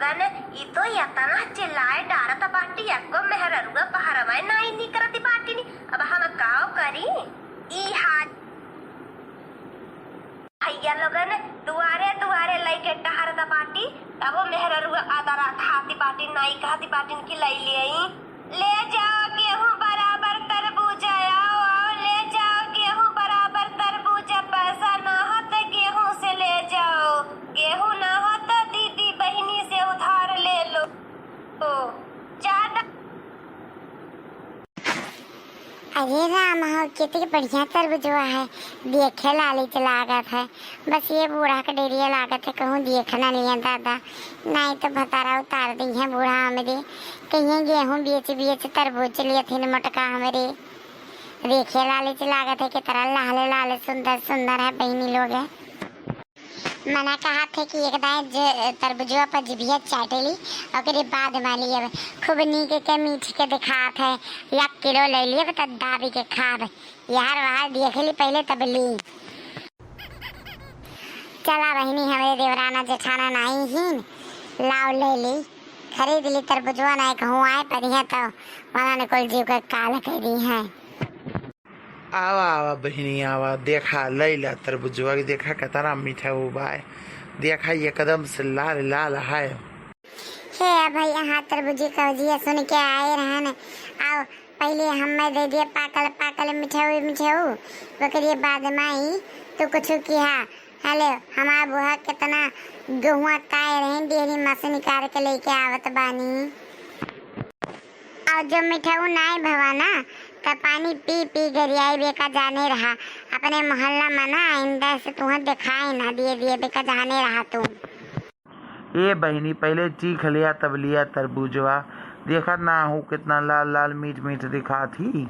लोगन ई तो यतना चिल्लाए डारत बाटी एको मेहररुआ पहरवाए नाई नी करती बाटी नी। अब हम काव करी ई हाथ भैया लोगन दुआरे दुआरे लइके टहरत बाटी तब मेहररुआ आदरा खाती बाटी नाई खाती बाटी की ले जाओ गेहूं बराबर तरबूजा आओ ले जाओ गेहूं बराबर तरबूजा पैसा ना हो तो गेहूं से ले जाओ गेहूं ना हो तो दीदी बहनी से उधार ले लो ज्यादा। अरे राम हो कितनी बढ़िया तरबूजवा है देखे लाली लागत है। बस ये बूढ़ा का डेरिया लागत है कहूँ देखना लिया दादा नहीं तो भतारा उतार दी है बूढ़ा हमारे कहीं गेहूँ बेच बेच तरबूज लिए थे मटका हमारे देखे लाली लागत है कि तरह लाल लाल सुंदर सुंदर है बहनी लोग है। मना कहा थे कि एक दाए तरबूजवा पर जिभिया चाटेली और बाद माली अब खूब नीक के मीठ के दिखात है 1 किलो ले लिए तब दाबी के खाब यार वहां देख ली पहले तब ली। चला बहनी हमारे देवराना जेठाना नहीं ही लाओ ले ली खरीद ली तरबूजवा नहीं कहूँ आए पर है तो वहाँ ने कुल जीव का काल कर दी है। आवा आवा बहनी आवा देखा लैला तरबूजवा देखा कितना मीठा हुआ है देखा एकदम से लाल लाल है। हे भैया हाँ तरबूजी का जिया सुन के आए रहा न आओ पहले हमें दे दिए पाकल पाकल मिठाऊ बकरिए बाद माई तो कुछ किया हेलो हमारा बुआ कितना गेहुआ काए रहे डेरी माँ से निकाल के लेके आवत बानी और जो मिठाऊ नाई भवाना तब पानी पी पी गरियाई बेका जाने रहा अपने मोहल्ला में ना आइंदा से तुम्हें दिखाई ना दिए बेका जाने रहा तुम। ये बहनी पहले चीख लिया तब लिया तरबूजवा देखा ना हो कितना लाल लाल मीठ मीठ दिखा थी।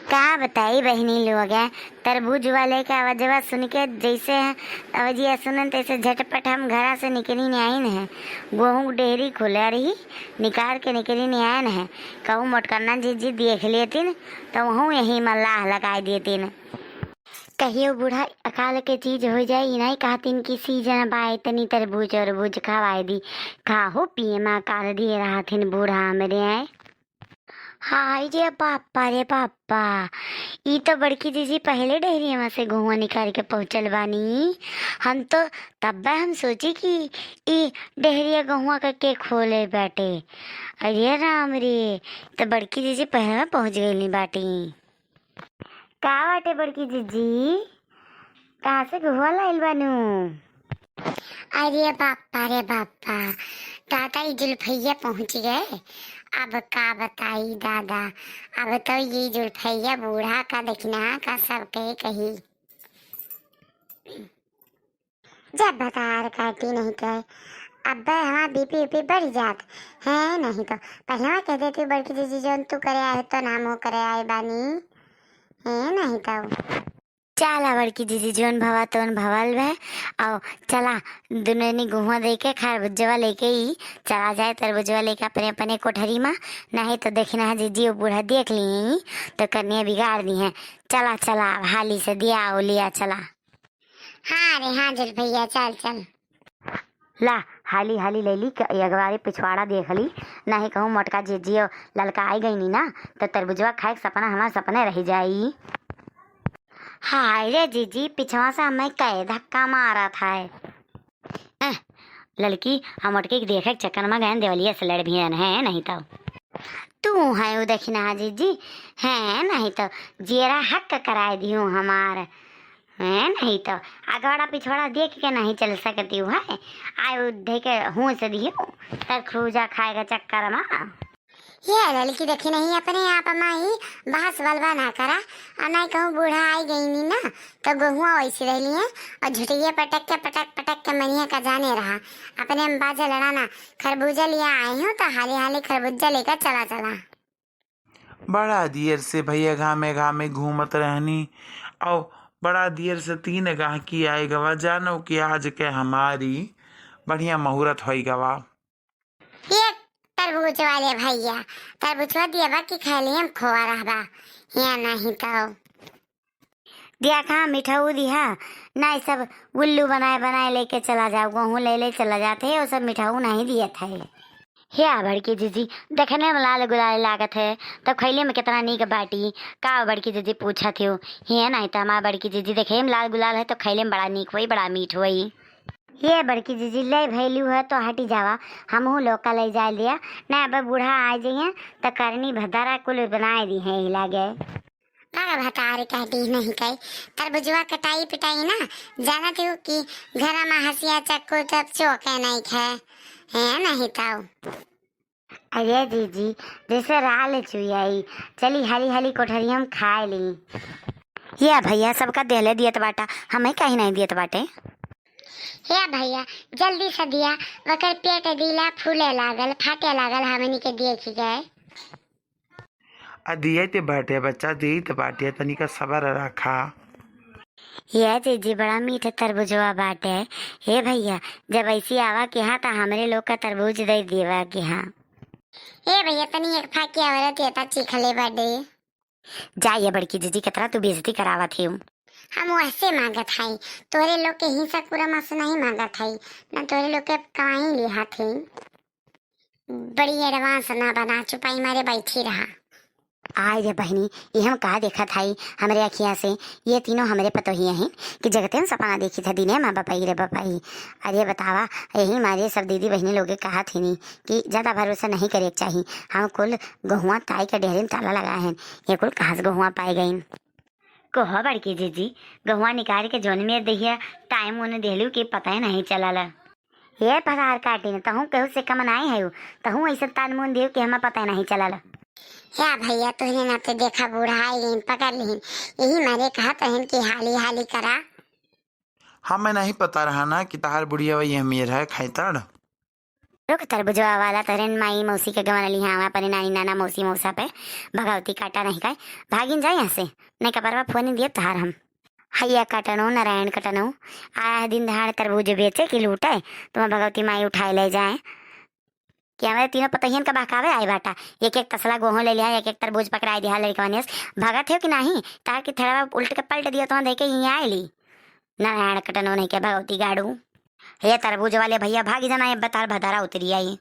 क्या बताई बहनी लोग है तरबूज वाले का आवाजवा सुन के जैसे आवाजिया सुनन तैसे झटपट हम घर से निकली नहीं आई है गेहूँ डेहरी खुला रही निकाल के निकली नहीं आए है कहूँ मोटकन्ना जी देख लेतीन तो वहूँ यही मल्लाह लगा देतीन कहियो बूढ़ा अकाल के चीज हो जाए नहीं कहतीन कि सीजन बाए तनी तरबूज अरबूज खवाए दी खाहो पिए माँ काल दिए रहा थिन बूढ़ा मेरे आए। हाय रे पापा ई तो बड़की दीदी पहले डेहरी में से गुआ निकाल के पहुँचल बानी हम तो तब हम सोची कि ई डेहरिया गुआ करके खोले बाटे अरे राम रे तो बड़की दीदी पहले में पहुँच गई बाटी का बाटे बड़की दीदी कहाँ से गुआ लाइल बानू। अरे बापा दादा ई जुल्फैया पहुँच गए अब का बताई दादा अब तो ये जुल्फैया बूढ़ा का देखना का सब कही जब बतार काटी नहीं कहे अब हमारा बीपी वीपी बढ़ जात है नहीं तो पहले मैं कह देती बड़की दीदी जो तू करे आए तो नाम हो करे आए बानी है नहीं तो चला बड़की दीदी जोन भवा तोन भवल है और चला दुनों गुहा दे के खरबूजवा लेके ही चला जाए तरबूजवा लेके अपने अपने कोठरी में नहीं तो देखना है जीजी वो बूढ़ा देख ली तो कन्या बिगाड़ दी है। चला चला हाली से दिया ओ लिया चला। हाँ रे हाँ जल भैया चल ला हाली हाली ले ली अगवारी पिछवाड़ा देख ली नहीं कहूँ मोटका जीजी ललका आई गई नी ना तो तरबूजवा खाए सपना हमारा सपने रह जाई। हाय रे जीजी पिछवा से हमें कई धक्का मारा था लड़की हम मटके की देखे चक्कर में गए देवलिया से लड़ भी है नहीं तो तू है वो देखना जीजी है नहीं तो जेरा हक कराए दी हूँ हमार है नहीं तो अगवाड़ा पिछवाड़ा देख के नहीं चल सकती हूँ है आए देख हूँ से दी हूँ तरखूजा खाएगा चक्कर में ये लड़की देखी नहीं अपने आप माई बहस बलवा ना करा और नहीं कहूँ बूढ़ा आई गई नी ना तो गहुआ वैसी रह लिए और झुटिया पटक के मनिया का जाने रहा अपने में बाजा लड़ाना खरबूजा लिया आई हूँ तो हाली हाली खरबूजा लेकर चला। बड़ा देर से भैया घामे घूमत रहनी और बड़ा देर से 3 गाह की आए गवा जानो कि आज के हमारी बढ़िया मुहूर्त हो गवा। तरबूज वाले भैया तरबूजवा दिया बा कि खाली हम खोआ रहा या नहीं तो दिया कहाँ मिठाऊ दिया नहीं, सब उल्लू बनाए बनाए लेके चला जाओ, गेहूँ ले चला जाते है, वो सब मिठाऊ नहीं दिया था। हे बड़की जीजी देखने में लाल गुलाल लागत है, तब खैले में कितना नीक बाटी। का बड़की जीजी पूछा थी हे नहीं तो हमारा बड़की जीजी देखे में लाल गुलाल है तो खैले में बड़ा नीक हुई, बड़ा मीठ हुई। ये बड़की जीजी ले भैलू है तो हटी जावा, हमहू लौका ले जा लिया ना। अब बूढ़ा आ जाइए तो करनी भदारा कुल बनाए दी है हिला गए। भतार कहती नहीं कही तरबुजवा कटाई पिटाई ना, जाना थी कि घर में हंसिया चक्कू तब चौके नहीं खाए है नहीं ताऊ। अरे जीजी जैसे राल चुई चली हाली हाली कोठरी हम खाए ली। ये भैया सबका देहले दियत बाटा, हमें कहीं नहीं दियत बाटे। हे भैया जल्दी से दिया, वकर पेट दिला फूले लागल फाटे लागल, हमनी के देख गए। दिए ते बाटे बच्चा, दी ते बाटे, तनिका सबर रखा। ये जीजी बड़ा मीठा तरबूजवा बाटे। हे भैया जब ऐसी आवा के हाँ तो हमरे लोग का तरबूज दे देवा के हाँ। हे भैया तनी एक फाकी औरत ये ता चिखले बड़े। जाइए बड़की जीजी कितना तू बेइज्जती करावा थी। हम वैसे मांगत हई, तोरे लोग के हिस्सा पूरा मास नहीं मांगत हई ना, तोरे लोग के कमाई लिहा थी। बड़ी एडवांस ना बना चुपाई मारे बैठी रहा। आय रे बहनी ये हम कहा देखा था हमारे अखिया से, ये तीनों हमारे पतोहिया हैं कि जगते में सपना देखी था दिने माँ बापाई रे बापाई। अरे बतावा यही मारे सब दीदी बहनी लोग कहा थी नहीं कि ज़्यादा भरोसा नहीं करे चाहिए। हम कुल गहुआ ताई का डेहरी में ताला लगा है, ये कुल कहाँ से गहुआ पाए गई। कोह बड़की जीजी गहुआ निकाल के जोन में दहिया टाइम उन्हें देलू कि पता ही नहीं चला। ये पसार काटी न तहूँ कहू से कमन आई है तहूँ ऐसा तान मुन देव कि हमें पता नहीं चला। या भैया तुझे ना तो देखा बूढ़ा आई पकड़ लीन, यही मैंने कहा तहन की हाली हाली करा। हमें नहीं पता रहा ना कि तार बुढ़िया वही अमीर है खैतड़। रुक तरबुजवा वाला तरेन माई मौसी के गवन ली हाँ अपने नानी नाना मौसी मौसा पे भगवती काटा नहीं खाए भागिन जाए यहाँ से नहीं कपरवा फोन दिए तार हम। हैया कटनो नारायण कटनो आया दिन दहाड़ तरबूज बेचे कि लूटे तुम्हें भगवती माई उठाए ले जाए कि हमारे तीनों पतहियन का बहकावे आए बाटा। एक एक तसला गोहो ले लिया, एक एक तरबूज पकड़ाई दिया लड़का भगत हो कि नहीं तार की थोड़ा उल्ट के पलट दिया तो देखे यहीं आए ली नारायण कटनो नहीं के भगवती गाड़ू। ये तरबूज वाले भैया भागी जाना ये बतार भदारा उतरी आई।